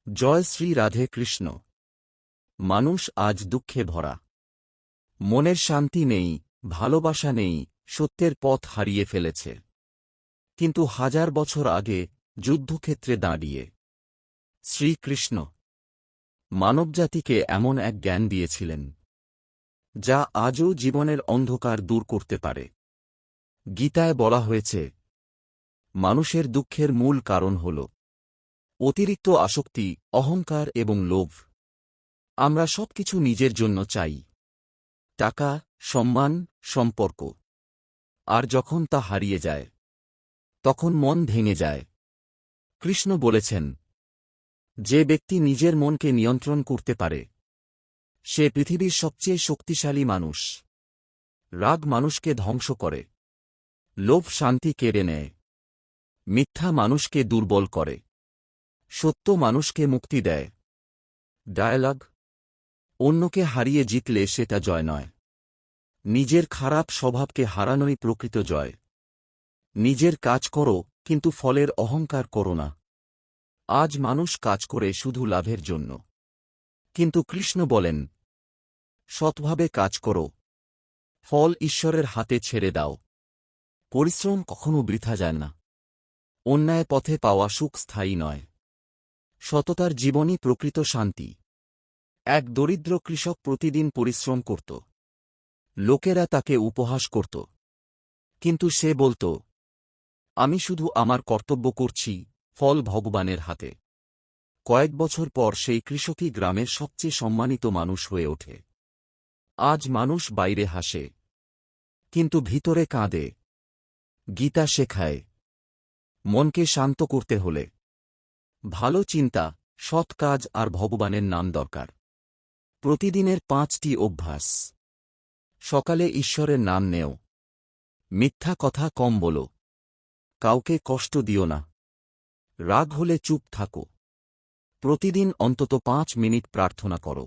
জয় শ্রী রাধে কৃষ্ণ। মানুষ আজ দুঃখে ভরা। মনের শান্তি নেই, ভালোবাসা নেই, সত্যের পথ হারিয়ে ফেলেছে। কিন্তু হাজার বছর আগে যুদ্ধক্ষেত্রে দাঁড়িয়ে শ্রীকৃষ্ণ মানবজাতিকে এমন এক জ্ঞান দিয়েছিলেন যা আজও জীবনের অন্ধকার দূর করতে পারে। গীতায় বলা হয়েছে, মানুষের দুঃখের মূল কারণ হল অতিরিক্ত আসক্তি, অহংকার এবং লোভ। আমরা সবকিছু নিজের জন্য চাই, টাকা, সম্মান, সম্পর্ক। আর যখন তা হারিয়ে যায়, তখন মন ভেঙে যায়। কৃষ্ণ বলেছেন, যে ব্যক্তি নিজের মনকে নিয়ন্ত্রণ করতে পারে সে পৃথিবীর সবচেয়ে শক্তিশালী মানুষ। রাগ মানুষকে ধ্বংস করে, লোভ শান্তি কেড়ে নেয়, মিথ্যা মানুষকে দুর্বল করে, সত্য মানুষকে মুক্তি দেয়। ডায়ালগ: অন্যকে হারিয়ে জিতলে সেটা জয় নয়, নিজের খারাপ স্বভাবকে হারানোই প্রকৃত জয়। নিজের কাজ করো, কিন্তু ফলের অহংকার করো না। আজ মানুষ কাজ করে শুধু লাভের জন্য, কিন্তু কৃষ্ণ বলেন, সৎভাবে কাজ করো, ফল ঈশ্বরের হাতে ছেড়ে দাও। পরিশ্রম কখনো বৃথা যায় না। অন্যায় পথে পাওয়া সুখ স্থায়ী নয়। সততার জীবনই প্রকৃত শান্তি। এক দরিদ্র কৃষক প্রতিদিন পরিশ্রম করত। লোকেরা তাকে উপহাস করত, কিন্তু সে বলত, আমি শুধু আমার কর্তব্য করছি, ফল ভগবানের হাতে। কয়েক বছর পর সেই কৃষকই গ্রামের সবচেয়ে সম্মানিত মানুষ হয়ে ওঠে। আজ মানুষ বাইরে হাসে, কিন্তু ভিতরে কাঁদে। গীতা শেখায়, মনকে শান্ত করতে হলে ভালো চিন্তা, সৎ কাজ আর ভগবানের নাম দরকার। প্রতিদিনের 5টি অভ্যাস। সকালে ঈশ্বরের নাম নেও। মিথ্যা কথা কম বলো। কাউকে কষ্ট দিও না। রাগ হলে চুপ থাকো। প্রতিদিন অন্তত 5 মিনিট প্রার্থনা করো।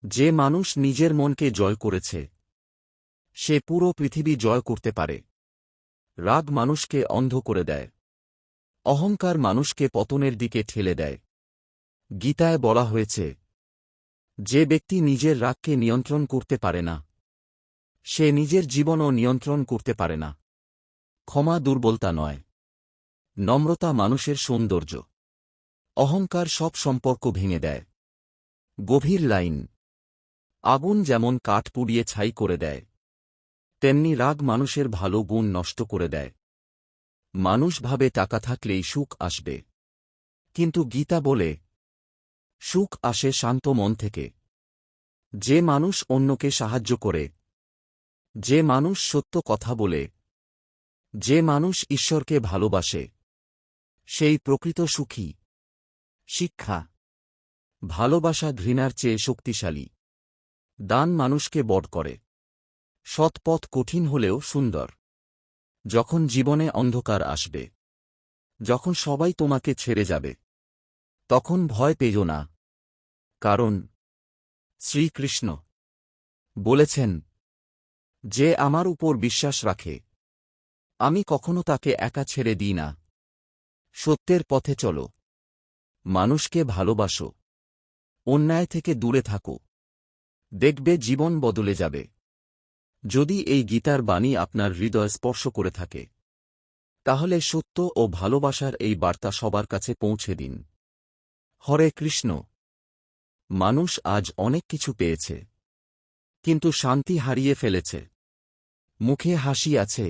যে মানুষ নিজের মনকে জয় করেছে সে পুরো পৃথিবী জয় করতে পারে। রাগ মানুষকে অন্ধ করে দেয়, অহংকার মানুষকে পতনের দিকে ঠেলে দেয়। গীতায় বলা হয়েছে, যে ব্যক্তি নিজের রাগকে নিয়ন্ত্রণ করতে পারে না সে নিজের জীবনও নিয়ন্ত্রণ করতে পারে না। ক্ষমা দুর্বলতা নয়, নম্রতা মানুষের সৌন্দর্য। অহংকার সব সম্পর্ক ভেঙে দেয়। গভীর লাইন: আগুন যেমন কাঠ পুড়িয়ে ছাই করে দেয়, তেমনি রাগ মানুষের ভালো গুণ নষ্ট করে দেয়। মানুষ ভাবে টাকা থাকলেই সুখ আসবে, কিন্তু গীতা বলে, সুখ আসে শান্ত মন থেকে। যে মানুষ অন্যকে সাহায্য করে, যে মানুষ সত্য কথা বলে, যে মানুষ ঈশ্বরকে ভালোবাসে, সেই প্রকৃত সুখী। শিক্ষা: ভালোবাসা ঘৃণার চেয়ে শক্তিশালী। দান মানুষকে বড় করে। সৎ পথ কঠিন হলেও সুন্দর। যখন জীবনে অন্ধকার আসবে, যখন সবাই তোমাকে ছেড়ে যাবে, তখন ভয় পেও না। কারণ শ্রীকৃষ্ণ বলেছেন, যে আমার উপর বিশ্বাস রাখে আমি কখনো তাকে একা ছেড়ে দিই না। সত্যের পথে চলো, মানুষকে ভালোবাসো, অন্যায় থেকে দূরে থাকো, দেখবে জীবন বদলে যাবে। যদি এই গীতার বাণী আপনার হৃদয় স্পর্শ করে থাকে, তাহলে সত্য ও ভালোবাসার এই বার্তা সবার কাছে পৌঁছে দিন। হরে কৃষ্ণ। মানুষ আজ অনেক কিছু পেয়েছে, কিন্তু শান্তি হারিয়ে ফেলেছে। মুখে হাসি আছে,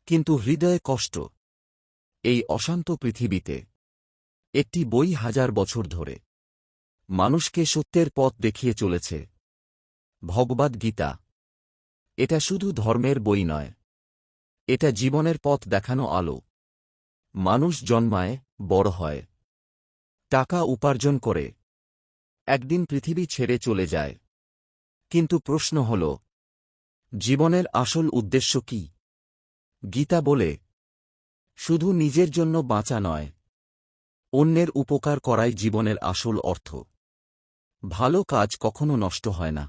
কিন্তু হৃদয়ে কষ্ট। এই অশান্ত পৃথিবীতে একটি বই 1000 বছর ধরে মানুষকে সত্যের পথ দেখিয়ে চলেছে, ভগবদ্ গীতা। এটা শুধু ধর্মের বই নয়, এটা জীবনের পথ দেখানো আলো। মানুষ জন্মায়, বড় হয়, টাকা উপার্জন করে, একদিন পৃথিবী ছেড়ে চলে যায়। কিন্তু প্রশ্ন হল, জীবনের আসল উদ্দেশ্য কি? গীতা বলে, শুধু নিজের জন্য বাঁচা নয়, অন্যের উপকার করাই জীবনের আসল অর্থ। ভালো কাজ কখনো নষ্ট হয় না।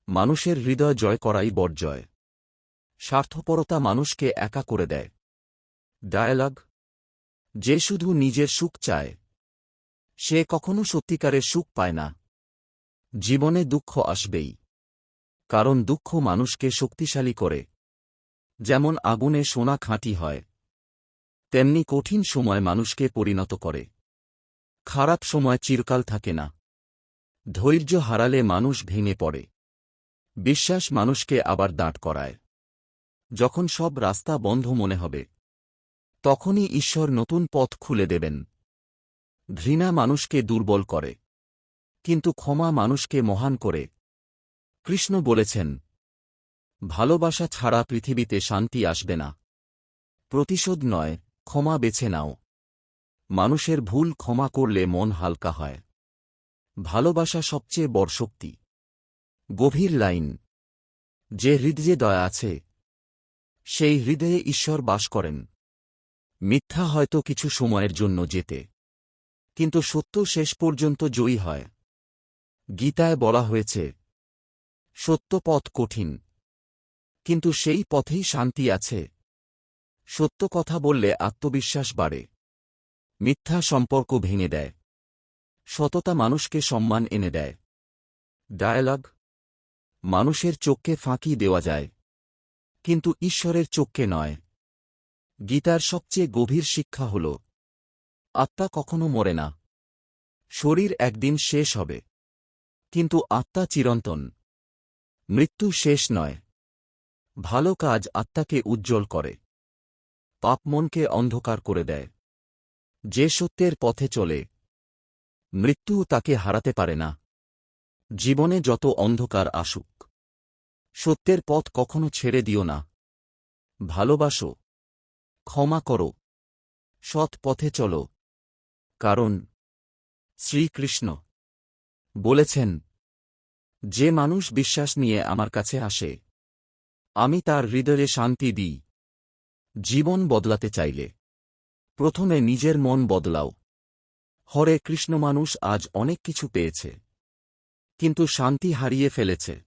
মানুষের হৃদয় জয় করাই বড় জয়। স্বার্থপরতা মানুষকে একা করে দেয়। ডায়ালগ: যে শুধু নিজের সুখ চায় সে কখনো সত্যিকারের সুখ পায় না। জীবনে দুঃখ আসবেই, কারণ দুঃখ মানুষকে শক্তিশালী করে। যেমন আগুনে সোনা খাঁটি হয়, তেমনি কঠিন সময় মানুষকে পরিণত করে। খারাপ সময় চিরকাল থাকে না। ধৈর্য হারালে মানুষ ভেঙে পড়ে। বিশ্বাস মানুষকে আবার দাঁড় করায়। যখন সব রাস্তা বন্ধ মনে হবে, তখনই ঈশ্বর নতুন পথ খুলে দেবেন। ঘৃণা মানুষকে দুর্বল করে, কিন্তু ক্ষমা মানুষকে মহান করে। কৃষ্ণ বলেছেন, ভালোবাসা ছাড়া পৃথিবীতে শান্তি আসবে না। প্রতিশোধ নয়, ক্ষমা বেছে নাও। মানুষের ভুল ক্ষমা করলে মন হালকা হয়। ভালোবাসা সবচেয়ে বড় শক্তি। গভীর লাইন। যে হৃদয়ে দয়া আছে, সেই হৃদয়ে ঈশ্বর বাস করেন। মিথ্যা হয়তো কিছু সময়ের জন্য জেতে, কিন্তু সত্য শেষ পর্যন্ত জয়ী হয়। গীতায় বলা হয়েছে, সত্য পথ কঠিন, কিন্তু সেই পথেই শান্তি আছে। সত্য কথা বললে আত্মবিশ্বাস বাড়ে। মিথ্যা সম্পর্ক ভেঙে দেয়। সততা মানুষকে সম্মান এনে দেয়। ডায়ালগ। মানুষের চোখকে ফাঁকি দেওয়া যায়, কিন্তু ঈশ্বরের চোখকে নয়। গীতার সবচেয়ে গভীর শিক্ষা হল, আত্মা কখনো মরে না। শরীর একদিন শেষ হবে, কিন্তু আত্মা চিরন্তন। মৃত্যু শেষ নয়। ভালো কাজ আত্মাকে উজ্জ্বল করে, পাপ মনকে অন্ধকার করে দেয়। যে সত্যের পথে চলে, মৃত্যুও তাকে হারাতে পারে না। জীবনে যত অন্ধকার আসুক, সত্যের পথ কখনো ছেড়ে দিও না। ভালোবাসো, ক্ষমা করো, সৎ পথে চলো। কারণ শ্রীকৃষ্ণ বলেছেন, যে মানুষ বিশ্বাস নিয়ে আমার কাছে আসে, আমি তার হৃদয়ে শান্তি দিই। জীবন বদলাতে চাইলে প্রথমে নিজের মন বদলাও। হরে কৃষ্ণ। মানুষ আজ অনেক কিছু পেয়েছে, কিন্তু শান্তি হারিয়ে ফেলেছে।